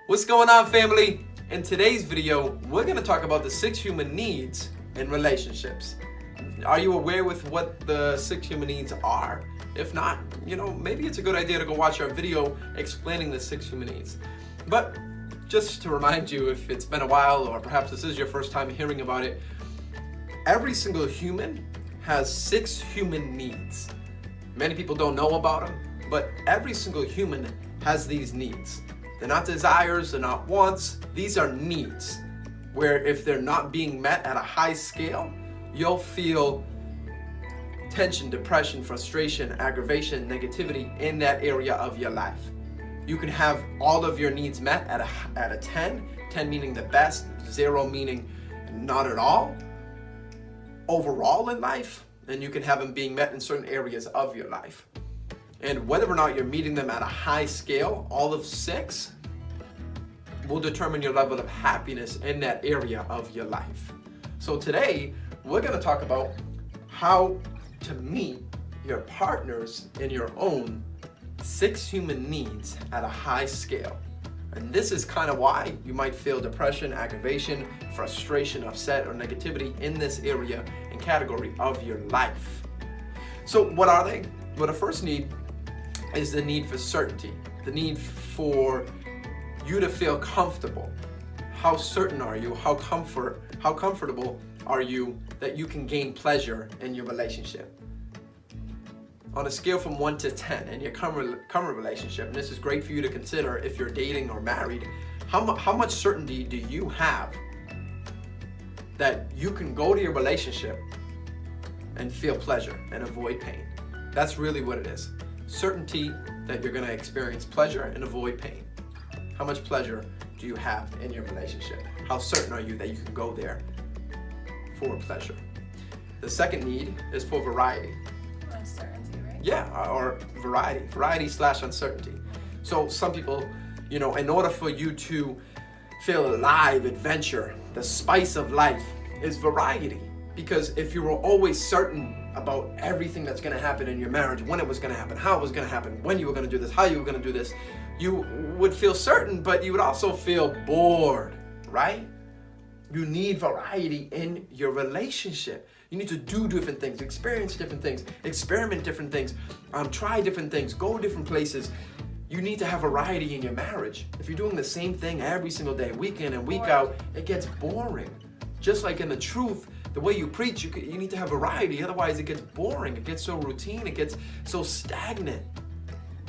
What's going on, family? In today's video, we're going to talk about the 6 human needs in relationships. Are you aware with what the 6 human needs are? If not, maybe it's a good idea to go watch our video explaining the 6 human needs. But just to remind you, if it's been a while or perhaps this is your first time hearing about it, every single human has 6 human needs. Many people don't know about them, but every single human has these needs. They're not desires, they're not wants, these are needs, where if they're not being met at a high scale, you'll feel tension, depression, frustration, aggravation, negativity in that area of your life. You can have all of your needs met at a 10 meaning the best, 0 meaning not at all, overall in life, and you can have them being met in certain areas of your life. And whether or not you're meeting them at a high scale, all of 6 will determine your level of happiness in that area of your life. So today, we're going to talk about how to meet your partners in your own 6 human needs at a high scale. And this is kind of why you might feel depression, aggravation, frustration, upset, or negativity in this area and category of your life. So what are they? Well, the first need is the need for certainty, the need for you to feel comfortable. How certain are you? How comfortable are you that you can gain pleasure in your relationship? On a scale from 1 to 10 in your current relationship, and this is great for you to consider if you're dating or married, how much certainty do you have that you can go to your relationship and feel pleasure and avoid pain? That's really what it is. Certainty that you're going to experience pleasure and avoid pain. How much pleasure do you have in your relationship? How certain are you that you can go there for pleasure? The second need is for variety. Uncertainty, right? Yeah, or variety/uncertainty. So some people, in order for you to feel alive, adventure, the spice of life is variety. Because if you were always certain about everything that's going to happen in your marriage, when it was going to happen, how it was going to happen, when you were going to do this, how you were going to do this, you would feel certain, but you would also feel bored, right? You need variety in your relationship. You need to do different things, experience different things, experiment different things, try different things, go different places. You need to have variety in your marriage. If you're doing the same thing every single day, week in and week out, it gets boring. Just like in the truth, the way you preach, you need to have variety. Otherwise, it gets boring. It gets so routine. It gets so stagnant.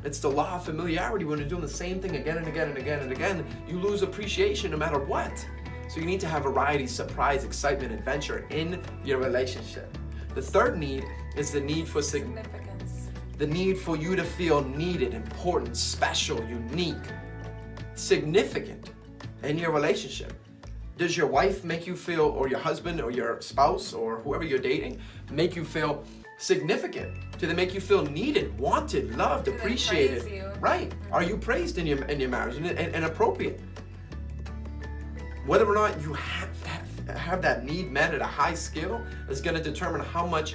It's the law of familiarity. When you're doing the same thing again and again and again and again, you lose appreciation no matter what. So you need to have variety, surprise, excitement, adventure in your relationship. The third need is the need for significance. The need for you to feel needed, important, special, unique, significant in your relationship. Does your wife make you feel, or your husband or your spouse or whoever you're dating, make you feel significant? Do they make you feel needed, wanted, loved, appreciated? Right. Mm-hmm. Are you praised in your marriage and appropriate? Whether or not you have that need met at a high scale is going to determine how much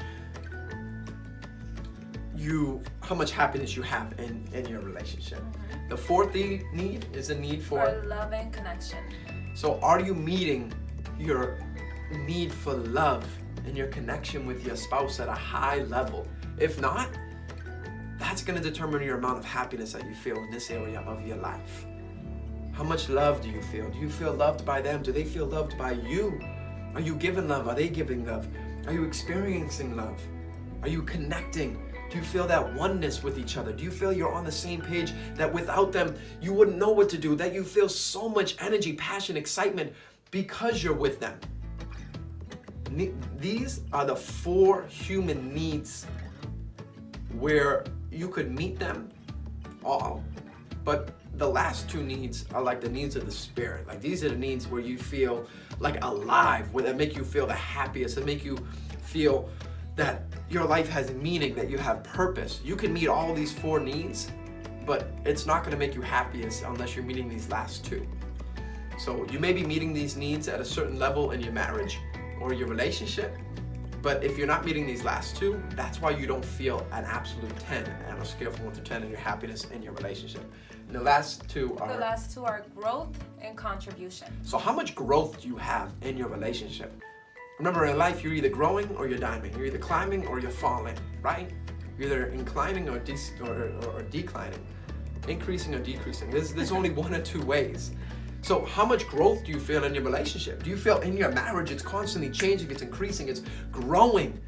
happiness you have in your relationship. Mm-hmm. The fourth need is a need for love and connection. So are you meeting your need for love and your connection with your spouse at a high level? If not, that's going to determine your amount of happiness that you feel in this area of your life. How much love do you feel? Do you feel loved by them? Do they feel loved by you? Are you giving love? Are they giving love? Are you experiencing love? Are you connecting? Do you feel that oneness with each other? Do you feel you're on the same page, that without them, you wouldn't know what to do, that you feel so much energy, passion, excitement because you're with them? These are the 4 human needs where you could meet them all, but the last 2 needs are like the needs of the spirit. Like these are the needs where you feel like alive, where that make you feel the happiest, that make you feel that your life has meaning, that you have purpose. You can meet all these 4 needs, but it's not going to make you happiest unless you're meeting these last 2. So you may be meeting these needs at a certain level in your marriage or your relationship, But if you're not meeting these last two, that's why you don't feel an absolute 10 on a scale from 1 to 10 in your happiness in your relationship. And the last two are growth and contribution. So how much growth do you have in your relationship? Remember, in life, you're either growing or you're diving. You're either climbing or you're falling, right? You're either inclining or declining, increasing or decreasing. There's only one or two ways. So how much growth do you feel in your relationship? Do you feel in your marriage it's constantly changing, it's increasing, it's growing?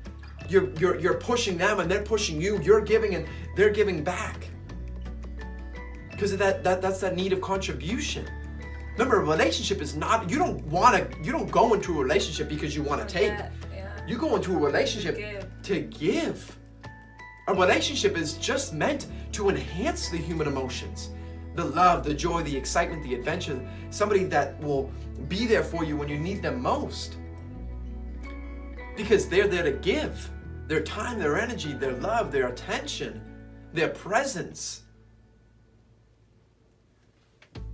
You're pushing them and they're pushing you. You're giving and they're giving back. Because that's that need of contribution. Remember, a relationship is not, you don't go into a relationship because you want to take. You go into a relationship to give. A relationship is just meant to enhance the human emotions. The love, the joy, the excitement, the adventure. Somebody that will be there for you when you need them most. Because they're there to give. Their time, their energy, their love, their attention, their presence.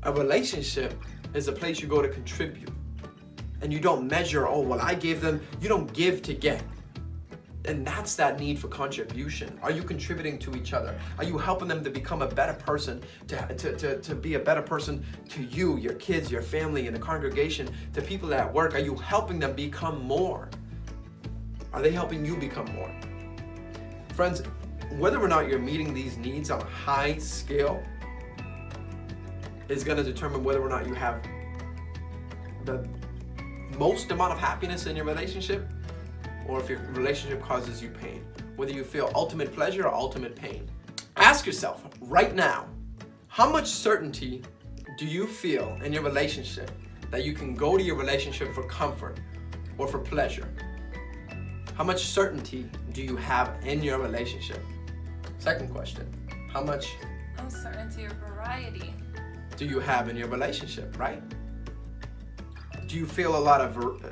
A relationship is a place you go to contribute. And you don't measure, oh, well, I gave them. You don't give to get. And that's that need for contribution. Are you contributing to each other? Are you helping them to become a better person, to be a better person to you, your kids, your family, and the congregation, to people at work? Are you helping them become more? Are they helping you become more? Friends, whether or not you're meeting these needs on a high scale is going to determine whether or not you have the most amount of happiness in your relationship, or if your relationship causes you pain, whether you feel ultimate pleasure or ultimate pain. Ask yourself right now, how much certainty do you feel in your relationship that you can go to your relationship for comfort or for pleasure? How much certainty do you have in your relationship? Second question, how much uncertainty or variety do you have in your relationship, right? Do you feel a lot of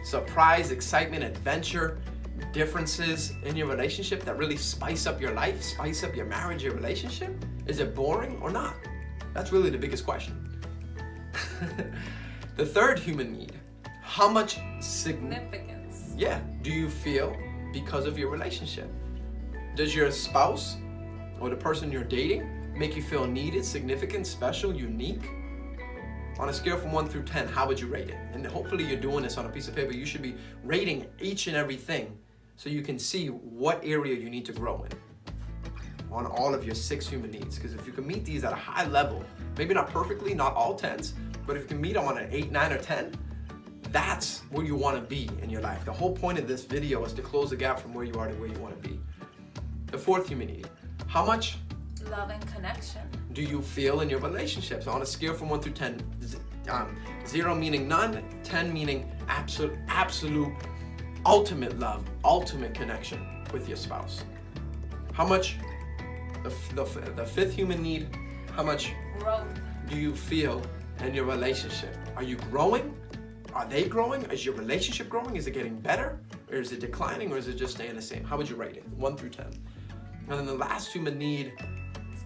surprise, excitement, adventure, differences in your relationship that really spice up your life, spice up your marriage, your relationship? Is it boring or not? That's really the biggest question. The third human need, how much significance, do you feel because of your relationship? Does your spouse or the person you're dating make you feel needed, significant, special, unique? On a scale from 1 through 10, how would you rate it? And hopefully you're doing this on a piece of paper. You should be rating each and everything so you can see what area you need to grow in on all of your 6 human needs. Because if you can meet these at a high level, maybe not perfectly, not all 10s, but if you can meet them on an 8, 9, or 10, that's where you want to be in your life. The whole point of this video is to close the gap from where you are to where you want to be. The fourth human need, how much love and connection do you feel in your relationships? On a scale from 1 through 10, 0 meaning none, 10 meaning absolute, ultimate love, ultimate connection with your spouse. How much, the fifth human need, how much growth do you feel in your relationship? Are you growing? Are they growing? Is your relationship growing? Is it getting better? Or is it declining? Or is it just staying the same? How would you rate it? 1 through 10. And then the last human need,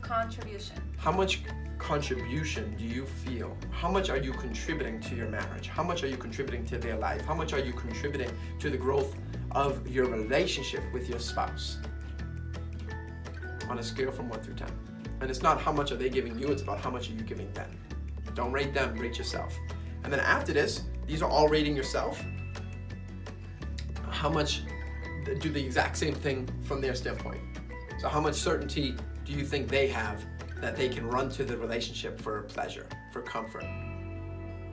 contribution. How much contribution do you feel? How much are you contributing to your marriage? How much are you contributing to their life? How much are you contributing to the growth of your relationship with your spouse? On a scale from 1 through 10. And it's not how much are they giving you, it's about how much are you giving them. Don't rate them, rate yourself. And then after this, these are all rating yourself. How much do the exact same thing from their standpoint? So how much certainty do you think they have that they can run to the relationship for pleasure, for comfort,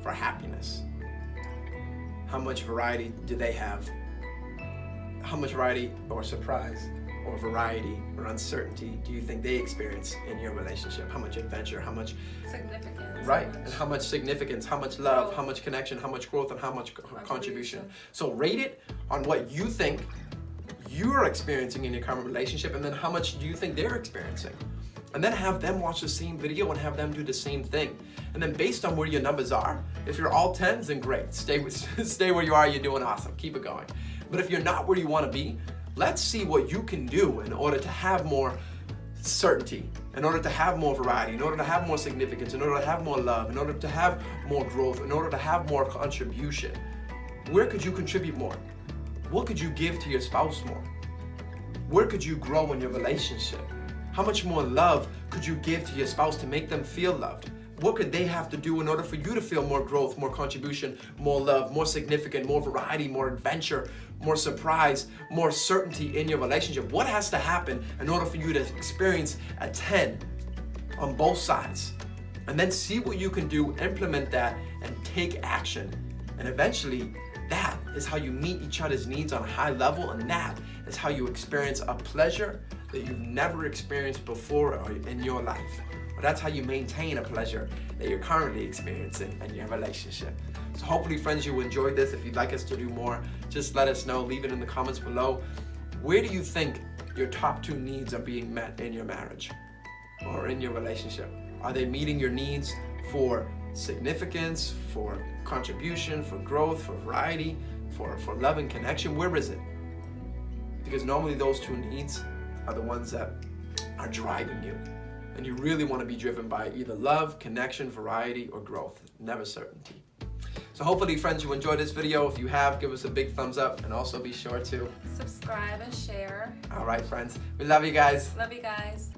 for happiness? How much variety do they have? How much variety or surprise or variety or uncertainty do you think they experience in your relationship? How much adventure, how much significance? Right, and how much significance, how much love, how much connection, how much growth, and how much contribution. So rate it on what you think you're experiencing in your current relationship, and then how much do you think they're experiencing? And then have them watch the same video and have them do the same thing. And then based on where your numbers are, if you're all 10s, then great. Stay where you are, you're doing awesome. Keep it going. But if you're not where you want to be, let's see what you can do in order to have more certainty, in order to have more variety, in order to have more significance, in order to have more love, in order to have more growth, in order to have more contribution. Where could you contribute more? What could you give to your spouse more? Where could you grow in your relationship? How much more love could you give to your spouse to make them feel loved? What could they have to do in order for you to feel more growth, more contribution, more love, more significant, more variety, more adventure, more surprise, more certainty in your relationship? What has to happen in order for you to experience a 10 on both sides? And then see what you can do, implement that, and take action. And eventually, that is how you meet each other's needs on a high level, and that is how you experience a pleasure that you've never experienced before in your life. Or that's how you maintain a pleasure that you're currently experiencing in your relationship. So hopefully, friends, you enjoyed this. If you'd like us to do more, just let us know. Leave it in the comments below. Where do you think your top 2 needs are being met in your marriage or in your relationship? Are they meeting your needs for significance, for contribution, for growth, for variety, for love and connection? Where is it? Because normally those 2 needs are the ones that are driving you. And you really want to be driven by either love, connection, variety, or growth, never certainty. So hopefully, friends, you enjoyed this video. If you have, give us a big thumbs up, and also be sure to subscribe and share. All right, friends. We love you guys. Love you guys.